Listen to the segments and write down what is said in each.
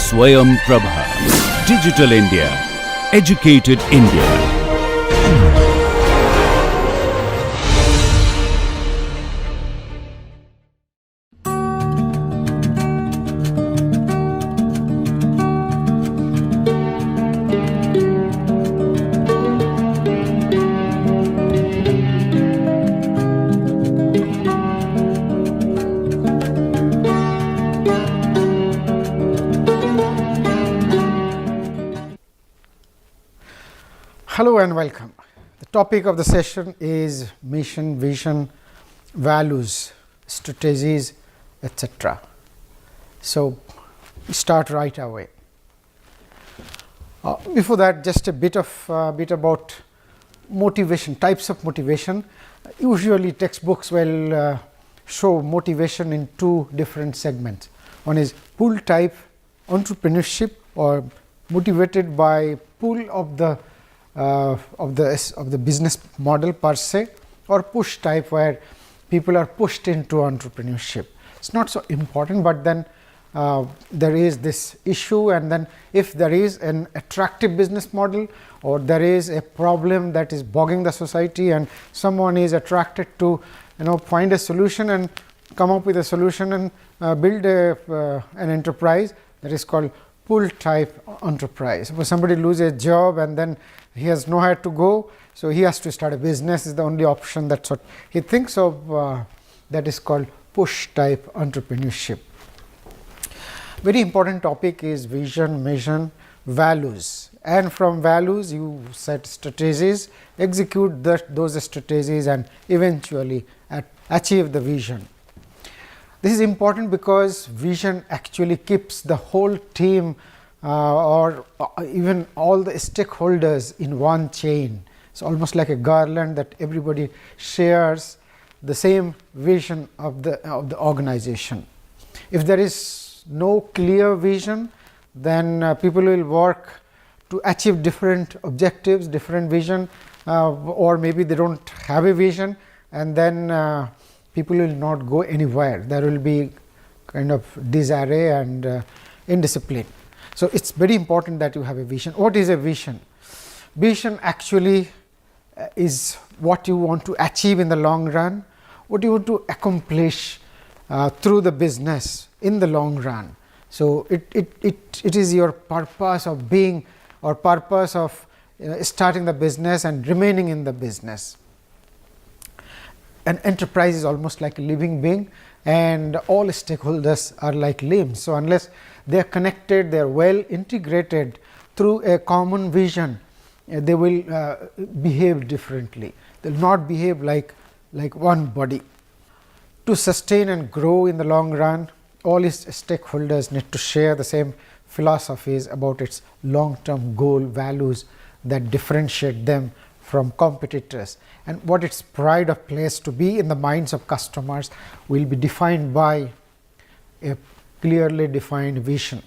Swayam Prabha. Digital India. Educated India. Hello and welcome. The topic of the session is mission, vision, values, strategies, etc. So, we start right away. Before that, just a bit about motivation, types of motivation. Usually, textbooks will show motivation in two different segments. One is pull type entrepreneurship, or motivated by pull of the business model per se, or push type, where people are pushed into entrepreneurship. It's not so important, but then there is this issue, and then if there is an attractive business model, or there is a problem that is bogging the society, and someone is attracted to find a solution and come up with a solution and build an enterprise, that is called pull type enterprise. Suppose somebody loses a job and then he has nowhere to go, so he has to start a business, is the only option. That's what he thinks of. That is called push type entrepreneurship. Very important topic is vision, mission, values, and from values you set strategies, execute those strategies, and eventually achieve the vision. This is important because vision actually keeps the whole team or even all the stakeholders in one chain. It's almost like a garland that everybody shares the same vision of the organization. If there is no clear vision, then people will work to achieve different objectives, different vision, or maybe they don't have a vision, and then people will not go anywhere. There will be kind of disarray and indiscipline. So, it is very important that you have a vision. What is a vision? Vision actually is what you want to achieve in the long run, what you want to accomplish through the business in the long run. So, it is your purpose of being, or purpose of starting the business and remaining in the business. An enterprise is almost like a living being, and all stakeholders are like limbs. So, unless they are connected, they are well integrated through a common vision, they will behave differently. They will not behave like one body. To sustain and grow in the long run, all its stakeholders need to share the same philosophies about its long-term goal, values that differentiate them from competitors, and what its pride of place to be in the minds of customers will be defined by a clearly defined vision.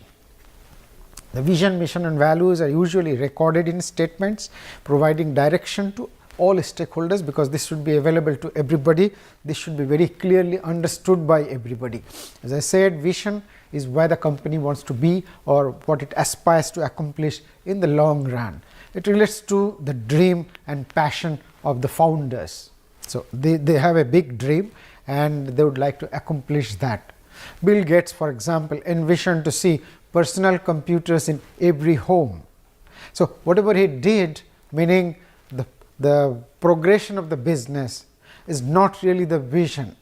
The vision, mission and values are usually recorded in statements providing direction to all stakeholders, because this should be available to everybody. This should be very clearly understood by everybody. As I said, vision is where the company wants to be, or what it aspires to accomplish in the long run. It relates to the dream and passion of the founders. So, they have a big dream and they would like to accomplish that. Bill Gates, for example, envisioned to see personal computers in every home. So, whatever he did, meaning the progression of the business, is not really the vision.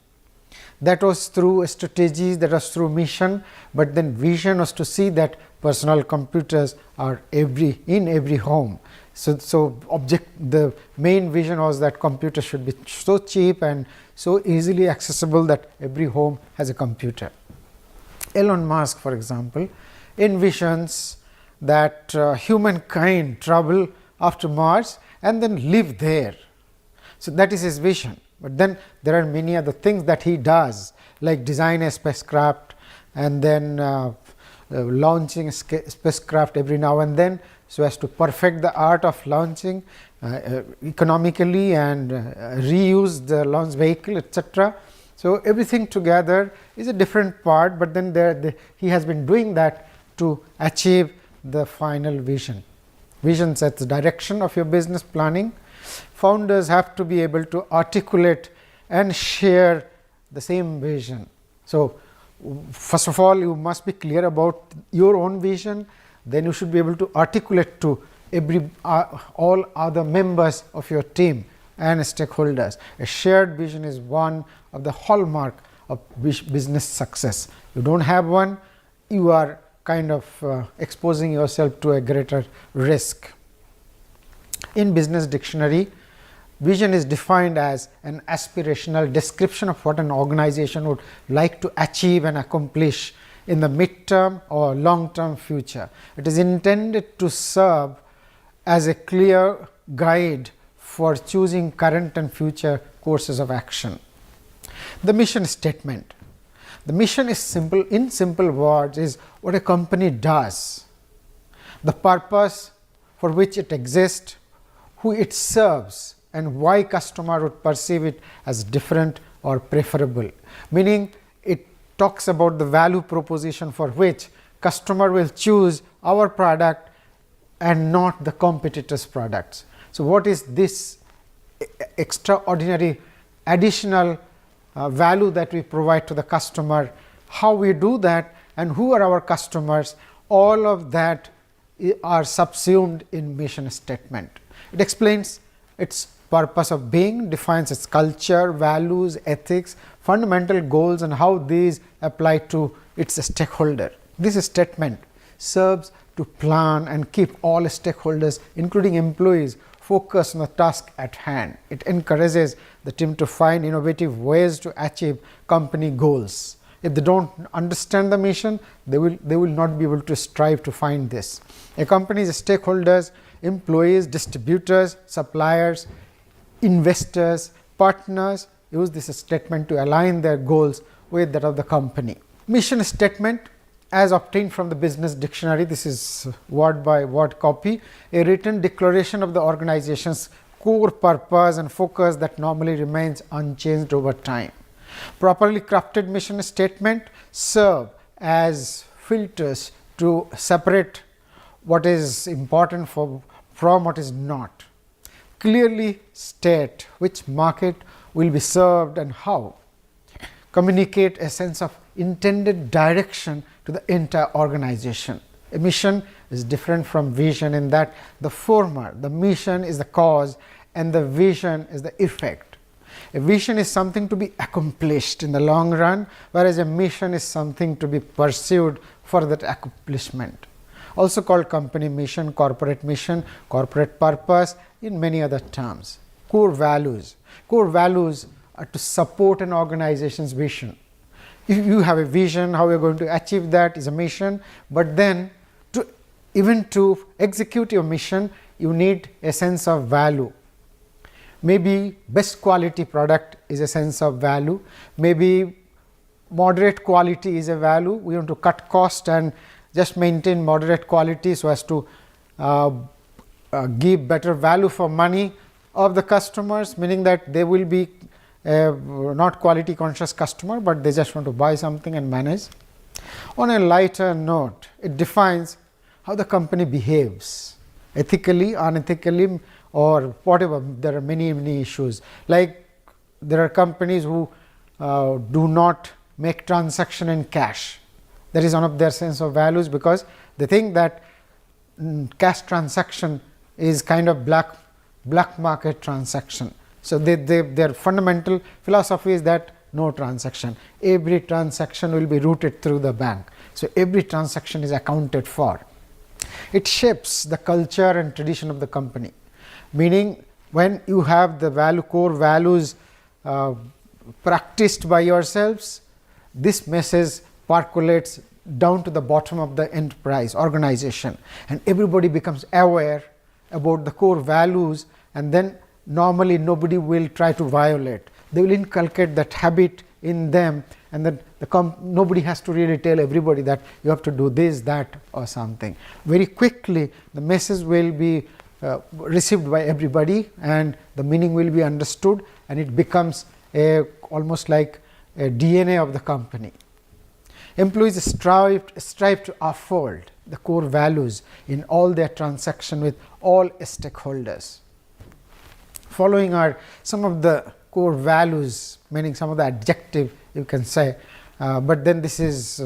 That was through strategies, that was through mission, but then vision was to see that personal computers are in every home. So, the main vision was that computers should be so cheap and so easily accessible that every home has a computer. Elon Musk, for example, envisions that humankind travel after Mars and then live there. So, that is his vision. But then there are many other things that he does, like design a spacecraft and then launching a spacecraft every now and then, so as to perfect the art of launching economically and reuse the launch vehicle, etc. So, everything together is a different part, but then he has been doing that to achieve the final vision. Vision sets the direction of your business planning. Founders have to be able to articulate and share the same vision. So, first of all, you must be clear about your own vision, then you should be able to articulate to all other members of your team and stakeholders. A shared vision is one of the hallmark of business success. You don't have one, you are kind of exposing yourself to a greater risk. In business dictionary, vision is defined as an aspirational description of what an organization would like to achieve and accomplish in the mid-term or long-term future. It is intended to serve as a clear guide for choosing current and future courses of action. The mission statement. The mission is simple, in simple words, is what a company does, the purpose for which it exists, who it serves, and why customer would perceive it as different or preferable. Meaning, it talks about the value proposition for which customer will choose our product and not the competitors' products. So, what is this extraordinary additional value that we provide to the customer, how we do that, and who are our customers? All of that are subsumed in mission statement. It explains its purpose of being, defines its culture, values, ethics, fundamental goals, and how these apply to its stakeholder. This statement serves to plan and keep all stakeholders, including employees, focused on the task at hand. It encourages the team to find innovative ways to achieve company goals. If they don't understand the mission, they will not be able to strive to find this. A company's stakeholders, employees, distributors, suppliers, investors, partners use this statement to align their goals with that of the company. Mission statement, as obtained from the business dictionary, this is word by word copy, a written declaration of the organization's core purpose and focus that normally remains unchanged over time. Properly crafted mission statement serve as filters to separate what is important from what is not. Clearly state which market will be served and how. Communicate a sense of intended direction to the entire organization. A mission is different from vision in that the former, the mission, is the cause and the vision is the effect. A vision is something to be accomplished in the long run, whereas a mission is something to be pursued for that accomplishment. Also called company mission, corporate purpose, in many other terms. Core values. Core values are to support an organization's vision. If you have a vision, how you are going to achieve that is a mission, but then even to execute your mission, you need a sense of value. Maybe best quality product is a sense of value, maybe moderate quality is a value. We want to cut cost and just maintain moderate quality so as to give better value for money of the customers, meaning that they will be not quality conscious customer, but they just want to buy something and manage. On a lighter note, it defines how the company behaves ethically, unethically, or whatever. There are many issues, like there are companies who do not make transaction in cash. That is one of their sense of values, because they think that cash transaction is kind of black market transaction. So, their fundamental philosophy is that no transaction, every transaction will be routed through the bank. So, every transaction is accounted for. It shapes the culture and tradition of the company, meaning when you have the core values practiced by yourselves, this message percolates down to the bottom of the enterprise organization, and everybody becomes aware about the core values, and then normally nobody will try to violate. They will inculcate that habit in them, and then nobody has to really tell everybody that you have to do this, that, or something. Very quickly the message will be received by everybody, and the meaning will be understood, and it becomes almost like a DNA of the company. Employees strive to uphold the core values in all their transaction with all stakeholders. Following are some of the core values, meaning some of the adjective you can say, but then this is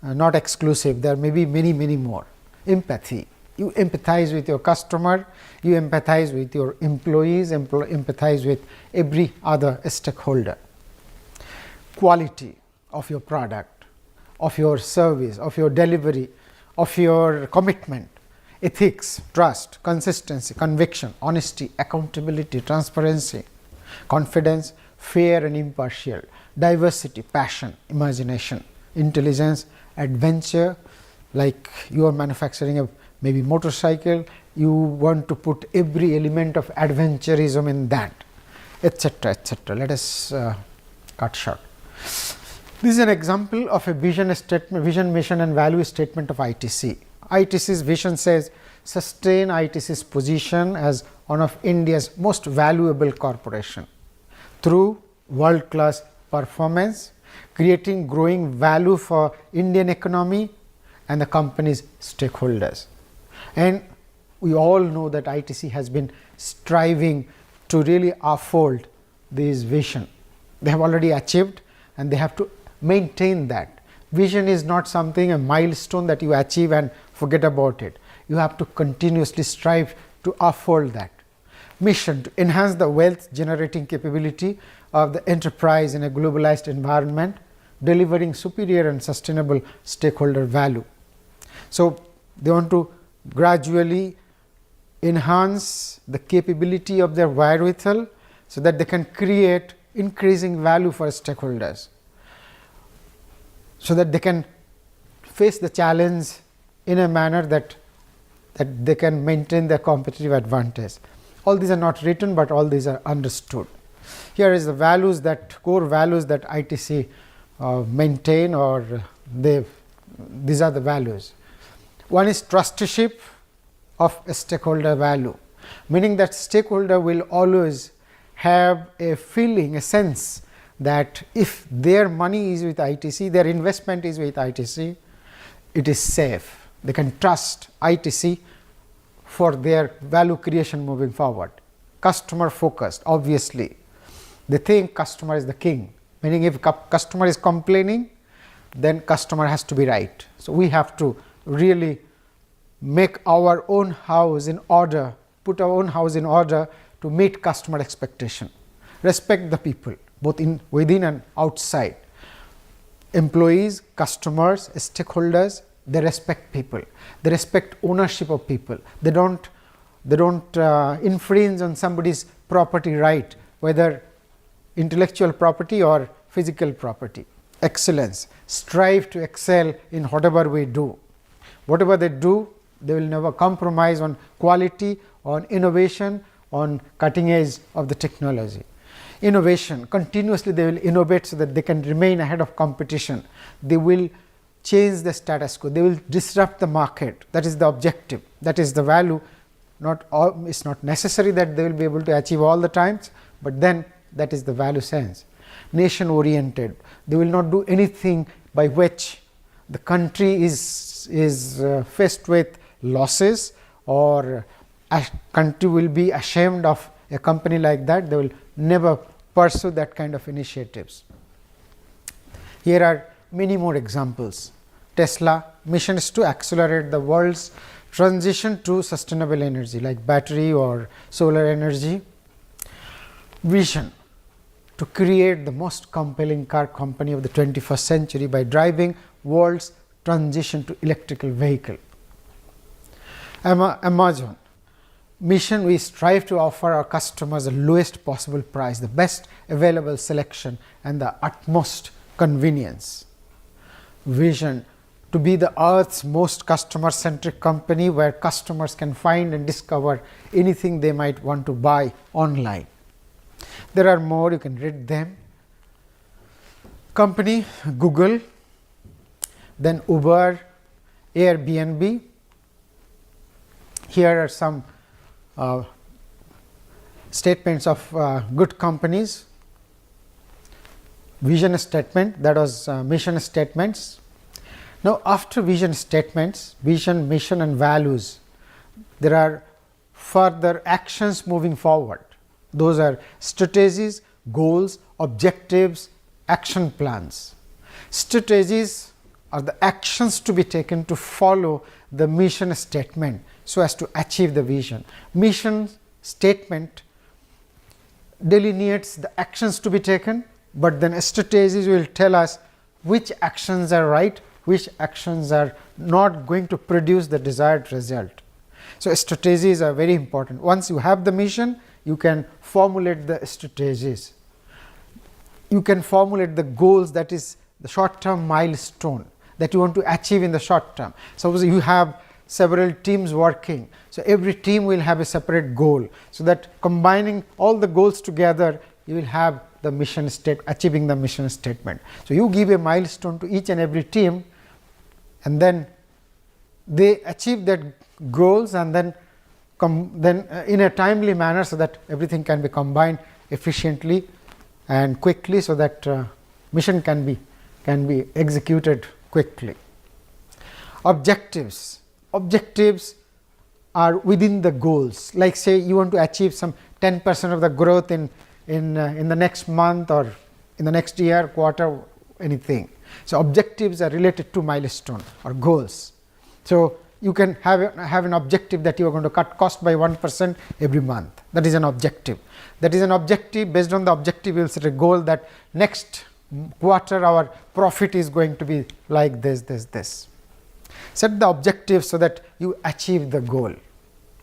not exclusive, there may be many more. Empathy, you empathize with your customer, you empathize with your employees, empathize with every other stakeholder. Quality of your product, of your service, of your delivery, of your commitment. Ethics, trust, consistency, conviction, honesty, accountability, transparency, confidence, fair and impartial, diversity, passion, imagination, intelligence, adventure. Like you are manufacturing a maybe motorcycle, you want to put every element of adventurism in that, etc., etc. Let us cut short. This is an example of a vision statement, vision, mission and value statement of ITC. ITC's vision says sustain ITC's position as one of India's most valuable corporation through world class performance, creating growing value for Indian economy and the company's stakeholders. And we all know that ITC has been striving to really uphold this vision. They have already achieved and they have to maintain that. Vision is not something, a milestone that you achieve and forget about it. You have to continuously strive to uphold that. Mission, to enhance the wealth generating capability of the enterprise in a globalized environment, delivering superior and sustainable stakeholder value. So, they want to gradually enhance the capability of their wherewithal, so that they can create increasing value for stakeholders, so that they can face the challenge in a manner that they can maintain their competitive advantage. All these are not written, but all these are understood. Here is the values that core values that ITC maintain, or these are the values. One is trusteeship of a stakeholder value, meaning that stakeholder will always have a feeling, a sense that if their money is with ITC, their investment is with ITC, it is safe. They can trust ITC for their value creation moving forward. Customer focused, obviously. They think customer is the king, meaning if customer is complaining, then customer has to be right. So, we have to really make our own house in order, put our own house in order to meet customer expectation. Respect the people, both within and outside. Employees, customers, stakeholders, they respect people. They respect ownership of people. They don't infringe on somebody's property right, whether intellectual property or physical property. Excellence, strive to excel in whatever we do. Whatever they do, they will never compromise on quality, on innovation, on cutting edge of the technology. Innovation, continuously they will innovate so that they can remain ahead of competition. They will change the status quo, they will disrupt the market. That is the objective, that is the value. It's not necessary that they will be able to achieve all the times, but then that is the value sense. Nation oriented, they will not do anything by which the country is faced with losses, or a country will be ashamed of a company like that. They will never pursue that kind of initiatives. Here are many more examples. Tesla mission is to accelerate the world's transition to sustainable energy like battery or solar energy. Vision, to create the most compelling car company of the 21st century by driving world's transition to electrical vehicle. Amazon mission, we strive to offer our customers the lowest possible price, the best available selection and the utmost convenience. Vision, to be the earth's most customer centric company, where customers can find and discover anything they might want to buy online. There are more, you can read them. Company, Google, then Uber, Airbnb. Here are some statements of good companies. Vision statement, that was mission statements. Now, after vision statements, vision, mission and values, there are further actions moving forward. Those are strategies, goals, objectives, action plans. Strategies are the actions to be taken to follow the mission statement so as to achieve the vision. Mission statement delineates the actions to be taken, but then strategies will tell us which actions are right, which actions are not going to produce the desired result. So, strategies are very important. Once you have the mission, you can formulate the strategies. You can formulate the goals, that is the short term milestone that you want to achieve in the short term. Suppose you have several teams working, so every team will have a separate goal, so that combining all the goals together, you will have the mission achieving the mission statement. So, you give a milestone to each and every team, and then they achieve that goals, and then in a timely manner, so that everything can be combined efficiently and quickly, so that mission can be executed quickly. Objectives are within the goals. Like, say you want to achieve some 10% of the growth in the next month or in the next year, quarter, anything. So, objectives are related to milestone or goals. So, you can have an objective that you are going to cut cost by 1% every month. That is an objective. That is an objective. Based on the objective, you will set a goal that next quarter our profit is going to be like this. Set the objective so that you achieve the goal.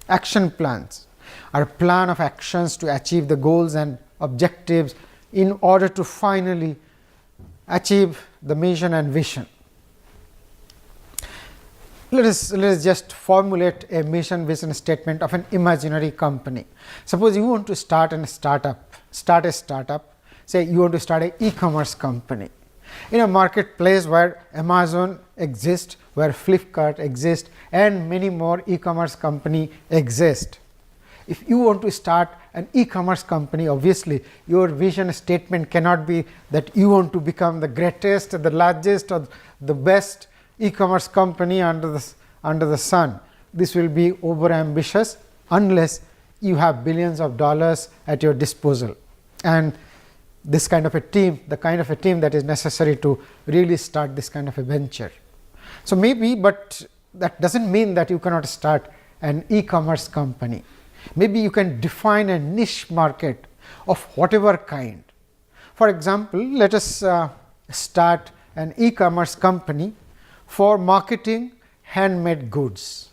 Action plans are a plan of actions to achieve the goals and objectives in order to finally achieve the mission and vision. Let us just formulate a mission vision statement of an imaginary company. Suppose you want to start a startup. Say you want to start an e-commerce company in a marketplace where Amazon exists, where Flipkart exists, and many more e-commerce company exist. If you want to start an e-commerce company, obviously your vision statement cannot be that you want to become the greatest, the largest, or the best e-commerce company under the sun. This will be over ambitious unless you have billions of dollars at your disposal, and this kind of a team, the kind of a team that is necessary to really start this kind of a venture. So, maybe, but that does not mean that you cannot start an e-commerce company. Maybe you can define a niche market of whatever kind. For example, let us start an e-commerce company for marketing handmade goods.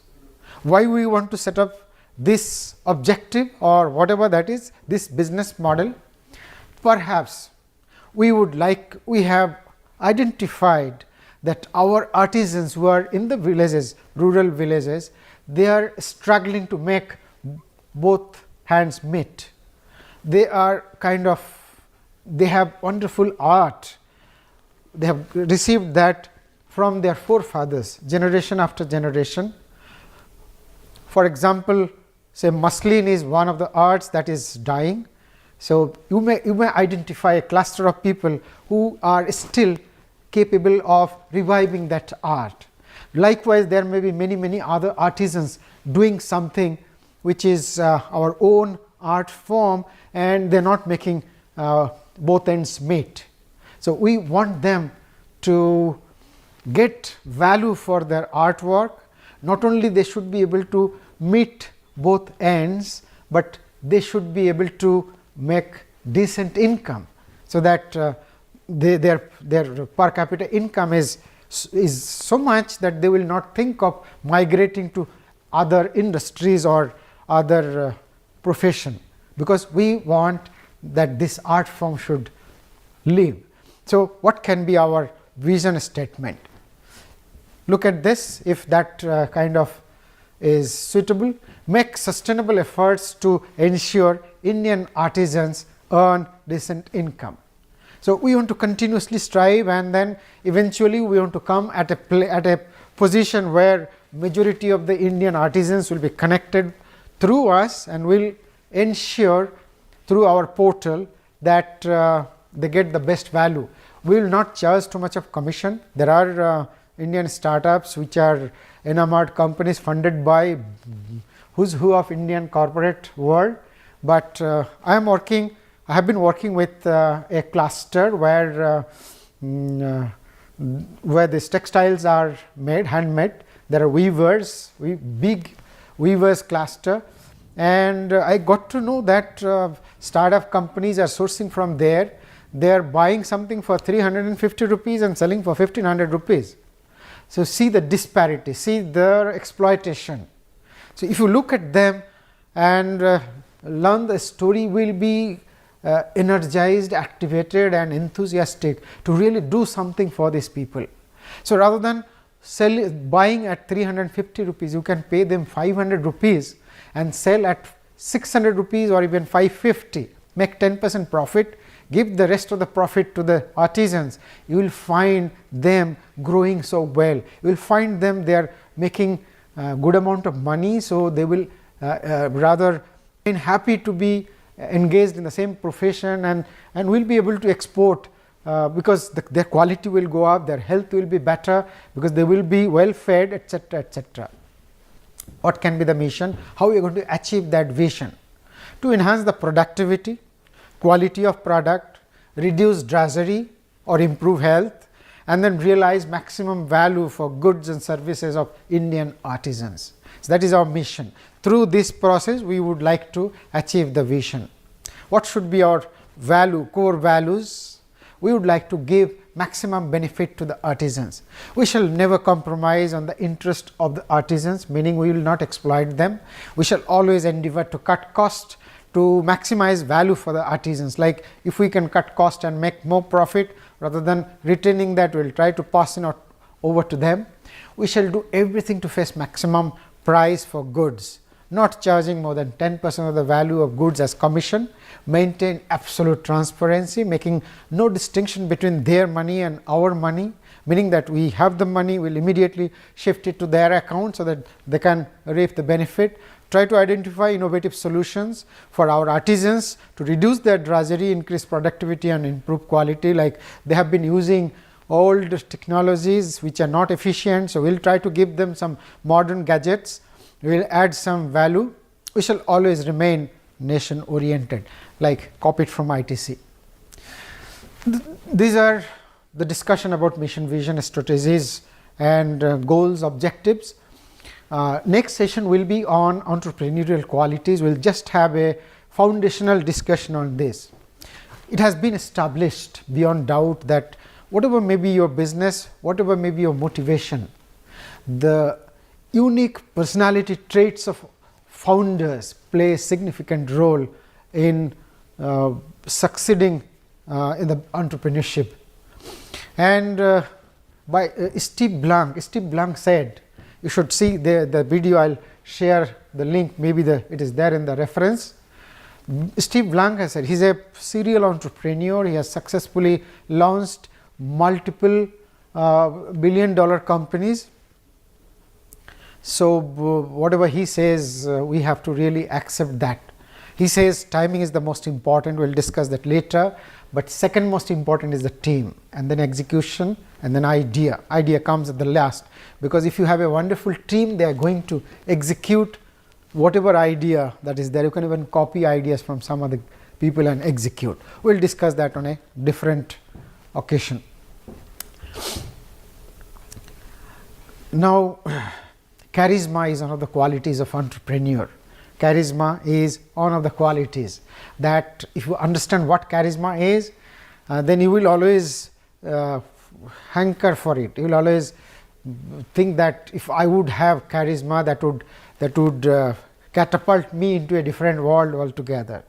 Why we want to set up this objective or whatever that is, this business model? Perhaps we have identified that our artisans who are in the villages, rural villages, they are struggling to make both hands meet. They have wonderful art. They have received that from their forefathers, generation after generation. For example, say muslin is one of the arts that is dying. So, you may identify a cluster of people who are still capable of reviving that art. Likewise, there may be many other artisans doing something which is our own art form, and they are not making both ends meet. So, we want them to get value for their artwork. Not only they should be able to meet both ends, but they should be able to make decent income, so that their per capita income is so much that they will not think of migrating to other industries or other profession, because we want that this art form should live. So, what can be our vision statement? Look at this, if that kind of is suitable. Make sustainable efforts to ensure Indian artisans earn decent income. So, we want to continuously strive, and then eventually we want to come at a position where majority of the Indian artisans will be connected through us, and will ensure through our portal that they get the best value. We will not charge too much of commission. There are Indian startups which are enamored companies funded by who's who of Indian corporate world. But I have been working with a cluster where these textiles are made, handmade. There are weavers, big weavers cluster, and I got to know that startup companies are sourcing from there. They are buying something for 350 rupees and selling for 1500 rupees. So, see the disparity, see their exploitation. So, if you look at them and learn the story, will be energized, activated and enthusiastic to really do something for these people. So, rather than buying at 350 rupees, you can pay them 500 rupees and sell at 600 rupees or even 550, make 10% profit, give the rest of the profit to the artisans. You will find them growing so well. You will find them they are making good amount of money. So, they will rather be happy to be engaged in the same profession and will be able to export because their quality will go up, their health will be better because they will be well fed, etc., etc. What can be the mission? How we are going to achieve that vision? To enhance the productivity, quality of product, reduce drudgery or improve health, and then realize maximum value for goods and services of Indian artisans. So, that is our mission. Through this process, we would like to achieve the vision. What should be our core values? We would like to give maximum benefit to the artisans. We shall never compromise on the interest of the artisans, meaning we will not exploit them. We shall always endeavor to cut cost to maximize value for the artisans. Like if we can cut cost and make more profit, rather than retaining that, we will try to pass it over to them. We shall do everything to fetch maximum price for goods, not charging more than 10% of the value of goods as commission, maintain absolute transparency, making no distinction between their money and our money, meaning that we have the money, we will immediately shift it to their account so that they can reap the benefit. Try to identify innovative solutions for our artisans to reduce their drudgery, increase productivity and improve quality. Like they have been using old technologies which are not efficient. So, we will try to give them some modern gadgets, we will add some value. We shall always remain nation oriented, like copied from ITC. These are the discussion about mission, vision, strategies and goals, objectives. Next session will be on entrepreneurial qualities. We will just have a foundational discussion on this. It has been established beyond doubt that whatever may be your business, whatever may be your motivation, the unique personality traits of founders play a significant role in succeeding in the entrepreneurship. And by Steve Blank said, you should see the video, I will share the link, maybe it is there in the reference. Steve Blank has said he is a serial entrepreneur. He has successfully launched multiple billion-dollar companies. So, whatever he says, we have to really accept that. He says timing is the most important, we will discuss that later, but second most important is the team, and then execution, and then idea. Idea comes at the last, because if you have a wonderful team, they are going to execute whatever idea that is there. You can even copy ideas from some other people and execute. We will discuss that on a different occasion. Now, charisma is one of the qualities of entrepreneur. Charisma is one of the qualities that if you understand what charisma is, then you will always hanker for it. You will always think that if I would have charisma, that would catapult me into a different world altogether.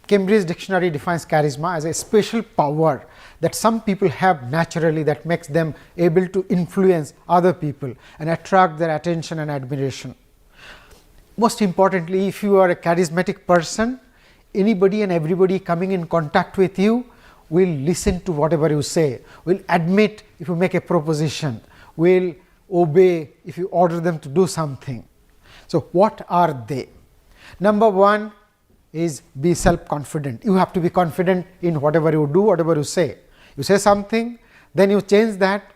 Cambridge Dictionary defines charisma as a special power that some people have naturally that makes them able to influence other people and attract their attention and admiration. Most importantly, if you are a charismatic person, anybody and everybody coming in contact with you will listen to whatever you say, will admit if you make a proposition, will obey if you order them to do something. So, what are they? Number one is be self-confident. You have to be confident in whatever you do, whatever you say. You say something, then you change that,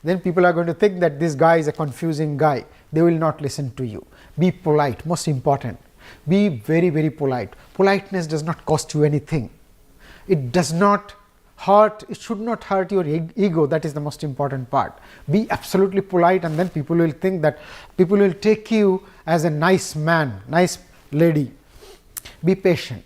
then people are going to think that this guy is a confusing guy. They will not listen to you. Be polite, most important. Be very, very polite. Politeness does not cost you anything. It does not hurt, it should not hurt your ego. That is the most important part. Be absolutely polite, and then people will think that, people will take you as a nice man, nice lady. Be patient.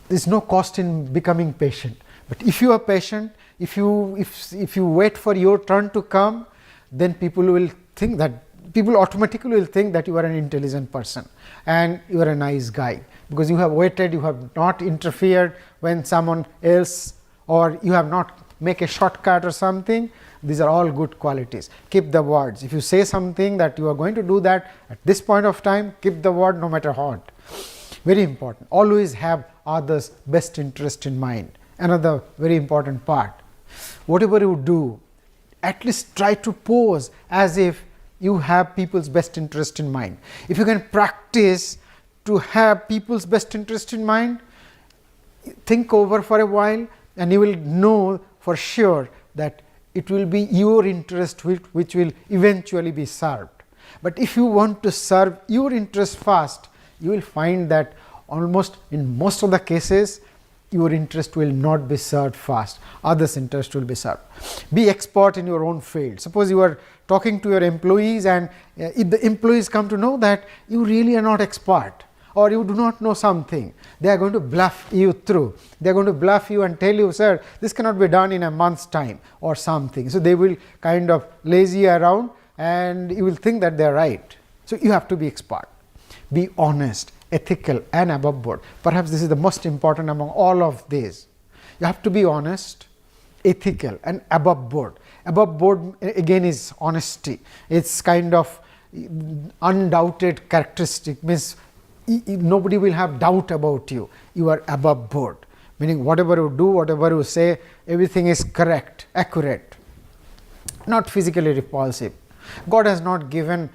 There is no cost in becoming patient. But if you are patient, if you wait for your turn to come, then people will think that, people automatically will think that you are an intelligent person and you are a nice guy, because you have waited, you have not interfered when someone else, or you have not make a shortcut or something. These are all good qualities. Keep the words. If you say something that you are going to do that at this point of time, keep the word no matter what. Very important. Always have others' best interest in mind. Another very important part. Whatever you do, at least try to pose as if you have people's best interest in mind. If you can practice to have people's best interest in mind, think over for a while, and you will know for sure that it will be your interest which will eventually be served. But if you want to serve your interest first, you will find that almost in most of the cases, your interest will not be served first, others' interest will be served. Be expert in your own field. Suppose you are talking to your employees, and if the employees come to know that you really are not expert, or you do not know something, they are going to bluff you through. They are going to bluff you and tell you, sir, this cannot be done in a month's time or something. So they will kind of lazy around, and you will think that they are right. So you have to be expert. Be honest, ethical, and above board. Perhaps this is the most important among all of these. You have to be honest, ethical, and above board. Above board again is honesty. It's kind of undoubted characteristic, means nobody will have doubt about you. You are above board, meaning whatever you do, whatever you say, everything is correct, accurate, not physically repulsive. God has not given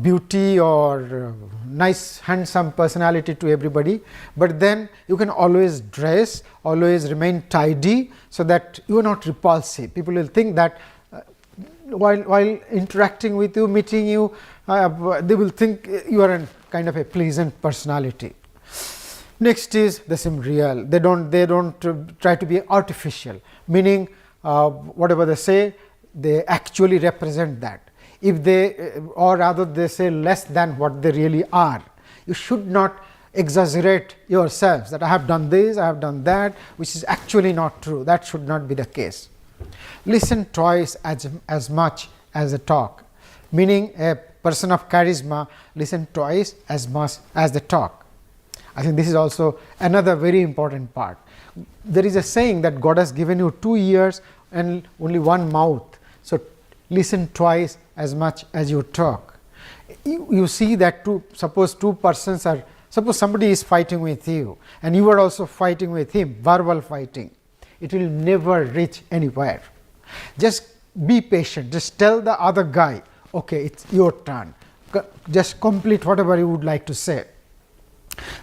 beauty or nice handsome personality to everybody, but then you can always dress, always remain tidy, so that you are not repulsive. People will think that while interacting with you, meeting you, they will think you are a kind of a pleasant personality. Next is they seem real. They don't try to be artificial, meaning whatever they say, they actually represent that. If they, or rather they say less than what they really are. You should not exaggerate yourselves that I have done this, I have done that, which is actually not true. That should not be the case. Listen twice as much as a talk, meaning a person of charisma listen twice as much as the talk. I think this is also another very important part. There is a saying that God has given you 2 ears and only one mouth. So listen twice as much as you talk. You see that suppose two persons are, suppose somebody is fighting with you and you are also fighting with him, verbal fighting, it will never reach anywhere. Just be patient, just tell the other guy, okay, it's your turn, just complete whatever you would like to say.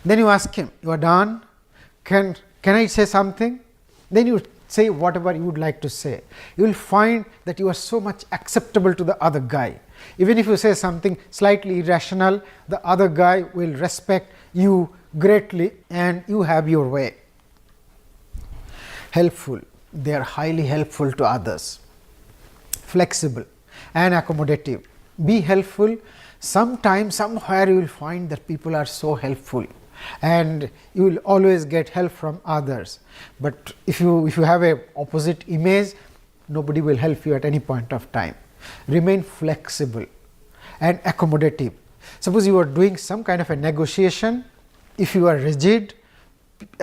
Then you ask him, you are done, can I say something? Then you say whatever you would like to say. You will find that you are so much acceptable to the other guy. Even if you say something slightly irrational, the other guy will respect you greatly and you have your way. Helpful. They are highly helpful to others. Flexible and accommodative. Be helpful. Sometime, somewhere you will find that people are so helpful and you will always get help from others. But if you have a opposite image, nobody will help you at any point of time. Remain flexible and accommodative. Suppose you are doing some kind of a negotiation, if you are rigid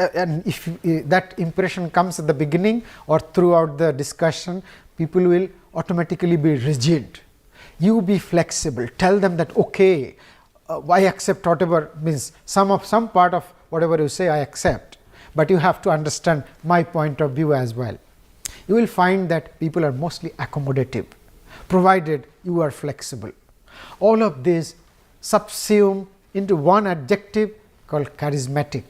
and if that impression comes at the beginning or throughout the discussion, people will automatically be rigid. You be flexible, tell them that okay, I accept whatever, means some part of whatever you say I accept, but you have to understand my point of view as well. You will find that people are mostly accommodative, provided you are flexible. All of this subsume into one adjective called charismatic.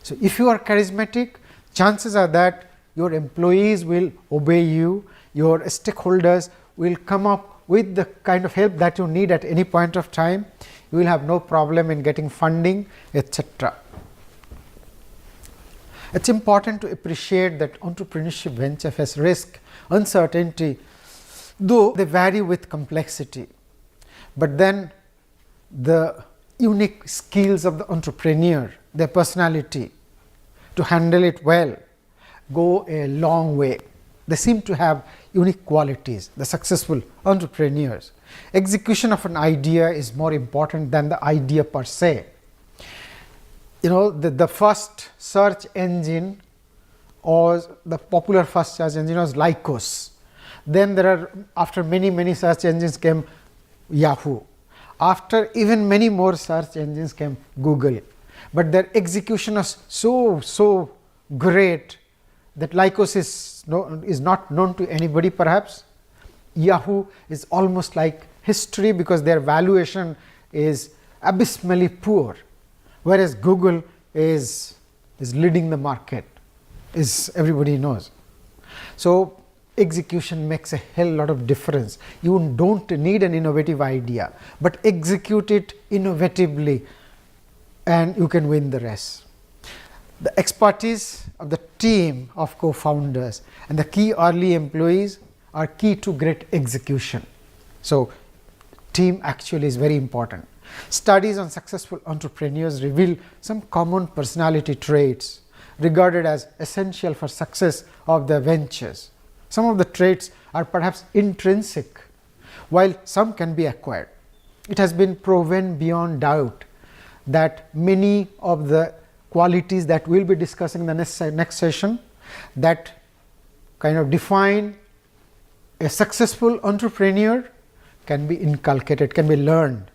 So if you are charismatic, chances are that your employees will obey you, your stakeholders will come up with the kind of help that you need at any point of time. You will have no problem in getting funding, etc. It's important to appreciate that entrepreneurship venture has risk, uncertainty, though they vary with complexity. But then the unique skills of the entrepreneur, their personality to handle it well, go a long way. They seem to have unique qualities, the successful entrepreneurs. Execution of an idea is more important than the idea per se. The first search engine, or the popular first search engine, was Lycos. Then after many search engines came Yahoo. After even many more search engines came Google. But their execution was so great that Lycos is not known to anybody perhaps. Yahoo is almost like history because their valuation is abysmally poor, whereas Google is leading the market, as everybody knows. So execution makes a hell lot of difference. You don't need an innovative idea, but execute it innovatively and you can win the race. The expertise of the team of co-founders and the key early employees are key to great execution. So team actually is very important. Studies on successful entrepreneurs reveal some common personality traits regarded as essential for success of their ventures. Some of the traits are perhaps intrinsic, while some can be acquired. It has been proven beyond doubt that many of the qualities that we will be discussing in the next session that kind of define a successful entrepreneur can be inculcated, can be learned.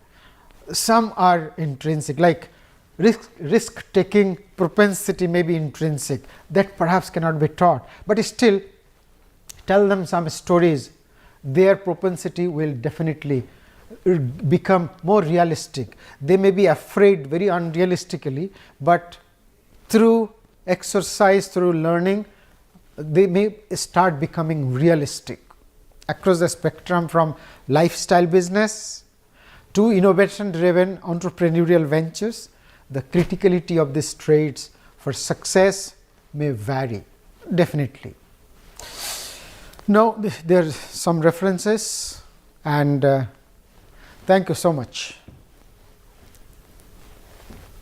Some are intrinsic, like risk taking propensity may be intrinsic, that perhaps cannot be taught, but still tell them some stories, their propensity will definitely become more realistic. They may be afraid very unrealistically, but through exercise, through learning, they may start becoming realistic across the spectrum, from lifestyle business to innovation driven entrepreneurial ventures. The criticality of these traits for success may vary, definitely. Now there are some references, and thank you so much.